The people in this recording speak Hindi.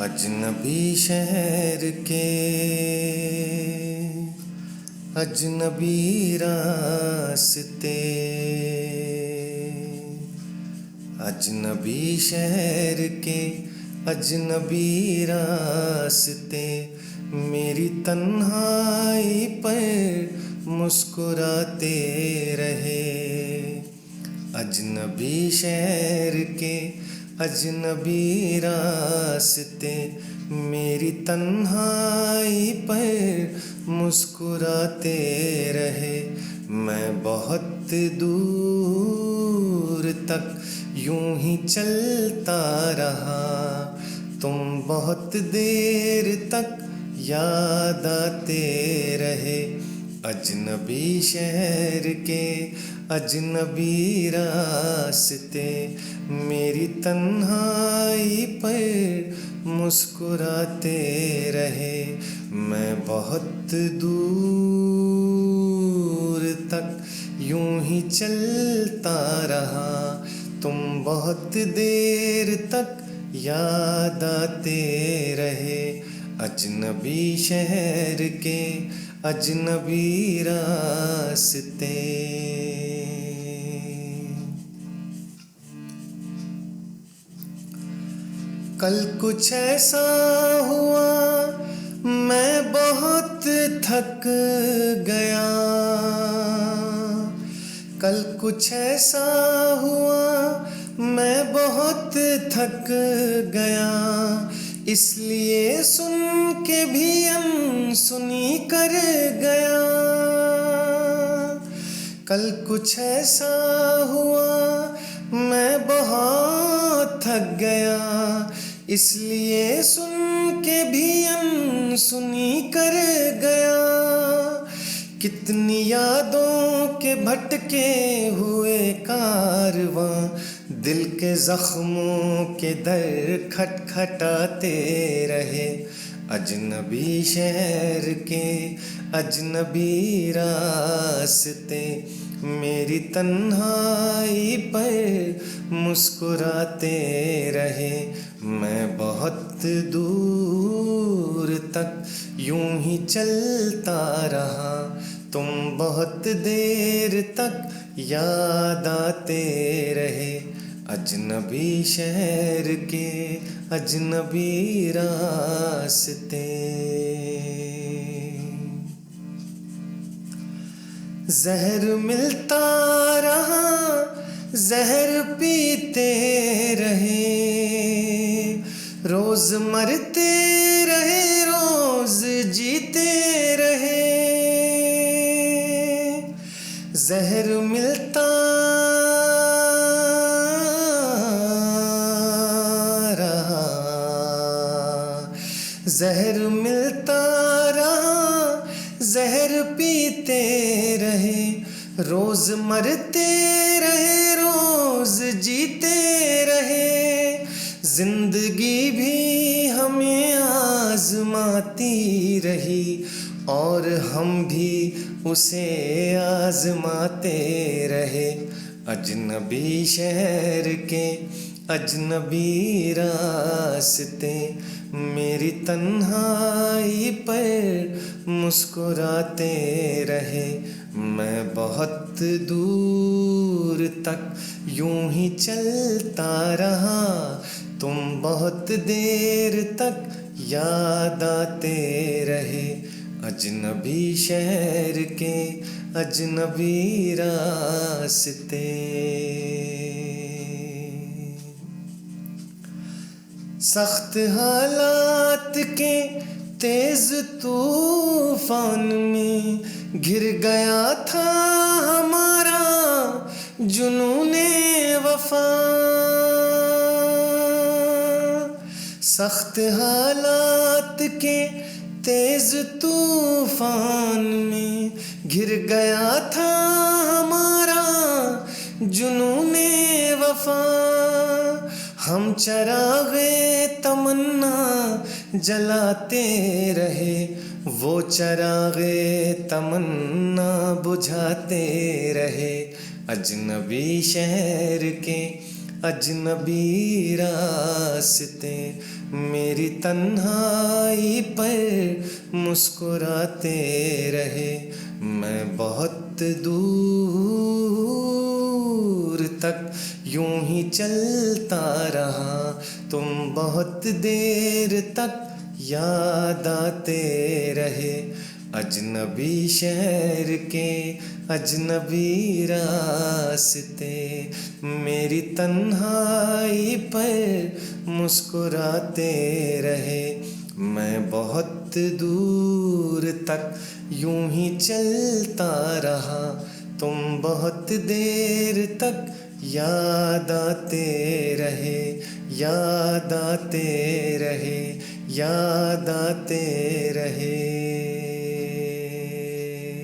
अजनबी शहर के अजनबी रास्ते, अजनबी शहर के अजनबी रास्ते, मेरी तन्हाई पर मुस्कुराते रहे। अजनबी शहर के अजनबी रास्ते, मेरी तन्हाई पर मुस्कुराते रहे। मैं बहुत दूर तक यूं ही चलता रहा, तुम बहुत देर तक याद आते रहे। अजनबी शहर के अजनबी रास्ते, मेरी तन्हाई पर मुस्कुराते रहे। मैं बहुत दूर तक यूं ही चलता रहा, तुम बहुत देर तक याद आते रहे। अजनबी शहर के अजनबी रास्ते। कल कुछ ऐसा हुआ, मैं बहुत थक गया। कल कुछ ऐसा हुआ, मैं बहुत थक गया। इसलिए सुन के भी अनसुनी कर गया। कल कुछ ऐसा हुआ, मैं बहुत थक गया। इसलिए सुन के भी अनसुनी कर गया। कितनी यादों के भटके हुए कारवां, दिल के जख्मों के दर खटखटाते रहे। अजनबी शहर के अजनबी रास्ते, मेरी तन्हाई पर मुस्कुराते रहे। मैं बहुत दूर तक यूं ही चलता रहा, तुम बहुत देर तक याद आते रहे। अजनबी शहर के अजनबी रास्ते। जहर मिलता रहा, जहर पीते रहे। रोज मरते रहे, रोज जीते रहे। जहर मिलता रहा, जहर मिलता रहा, जहर पीते रहे। रोज मरते रहे, रोज जीते रहे। जिंदगी भी हमें आजमाती रही, और हम भी उसे आजमाते रहे। अजनबी शहर के अजनबी रास्ते, मेरी तन्हाई पर मुस्कुराते रहे। मैं बहुत दूर तक यूं ही चलता रहा, तुम बहुत देर तक याद आते रहे। अजनबी शहर के अजनबी रास्ते। सख्त हालात के तेज तूफान में घिर गया था हमारा जुनूने वफा। सख्त हालात के तेज तूफान में घिर गया था हमारा जुनूने वफा। हम चरागे तमन्ना जलाते रहे, वो चरागे तमन्ना बुझाते रहे। अजनबी शहर के अजनबी रास्ते मेरी तन्हाई पर मुस्कुराते रहे। मैं बहुत दूर तक यूं ही चलता रहा, तुम बहुत देर तक याद आते रहे। अजनबी शहर के अजनबी रास्ते मेरी तन्हाई पर मुस्कुराते रहे। मैं बहुत दूर तक यूं ही चलता रहा, तुम बहुत देर तक याद आते रहे, याद आते रहे, याद आते रहे।